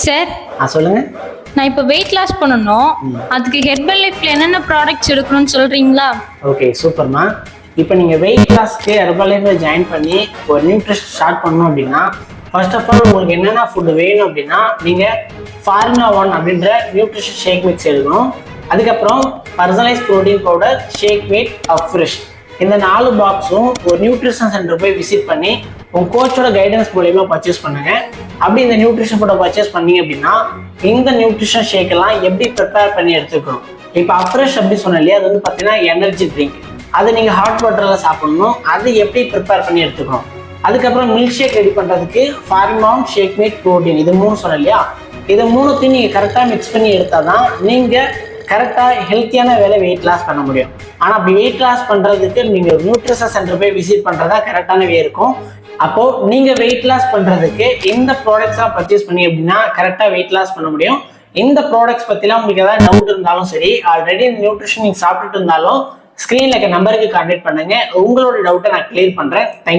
Sir, சொல்லுங்க. நான் இப்போ வெயிட் லாஸ் பண்ணணும். அதுக்கு ஹெர்பல் லைஃப்ல என்னென்ன ப்ராடக்ட்ஸ் எடுக்கணும்னு சொல்றீங்களா? ஓகே, சூப்பர்மா. இப்போ நீங்கள் வெயிட் லாஸ்க்கு ஹெர்பல் லைஃப்பில் ஜாயின் பண்ணி ஒரு நியூட்ரிஷன் ஸ்டார்ட் பண்ணணும் அப்படின்னா, ஃபர்ஸ்ட் ஆஃப் ஆல் உங்களுக்கு என்னென்ன ஃபுட்டு வேணும் அப்படின்னா, நீங்கள் ஃபார்முலா 1 அப்படின்ற நியூட்ரிஷன் ஷேக் மிக்ஸ் எடுக்கணும். அதுக்கப்புறம் பர்சனலைஸ் ப்ரோட்டீன் பவுடர், ஷேக் மீட், ஃப்ரெஷ், இந்த 4 பாக்ஸும் ஒரு நியூட்ரிஷன் சென்டர் போய் விசிட் பண்ணி உங்கள் கோச்சோட கைடன்ஸ் மூலயமா பர்ச்சேஸ் பண்ணுங்க. அப்படி இந்த நியூட்ரிஷன் ஃபுட்டை பர்ச்சேஸ் பண்ணீங்க அப்படின்னா, இந்த நியூட்ரிஷன் ஷேக் எல்லாம் எப்படி ப்ரிப்பேர் பண்ணி எடுத்துக்கணும். இப்போ அஃப்ரெஷ் அப்படி சொன்னேன் இல்லையா, அது வந்து பார்த்தீங்கன்னா எனர்ஜி ட்ரிங்க். அதை நீங்கள் ஹாட் வாட்டரில் சாப்பிடணும். அது எப்படி ப்ரிப்பேர் பண்ணி எடுத்துக்கணும். அதுக்கப்புறம் மில்க் ஷேக் ரெடி பண்ணுறதுக்கு ஃபார்மவுண்ட், ஷேக் மீட், ப்ரோட்டீன், இது 3 சொன்னேன் இல்லையா. இதை 3த்தையும் நீங்கள் கரெக்டாக மிக்ஸ் பண்ணி எடுத்தால் தான் நீங்கள் கரெக்டாக ஹெல்த்தியான வெயிட் லாஸ் பண்ண முடியும். ஆனால் அப்படி வெயிட் லாஸ் பண்ணுறதுக்கு நீங்கள் நியூட்ரிஷன் சென்டர் போய் விசிட் பண்ணுறதா கரெக்டான வே இருக்கும். அப்போது நீங்கள் வெயிட் லாஸ் பண்ணுறதுக்கு இந்த ப்ராடக்ட்ஸ்லாம் பர்ச்சேஸ் பண்ணி அப்படின்னா கரெக்டாக வெயிட் லாஸ் பண்ண முடியும். இந்த ப்ராடக்ட்ஸ் பற்றிலாம் உங்களுக்கு ஏதாவது டவுட் இருந்தாலும் சரி, ஆல்ரெடி இந்த நியூட்ரிஷன் நீங்கள் சாப்பிட்டுட்டு இருந்தாலும் ஸ்க்ரீனில் இருக்க நம்பருக்கு கான்டாக்ட் பண்ணுங்கள். உங்களோட டவுட்டை நான் கிளியர் பண்ணுறேன். தேங்க்யூ.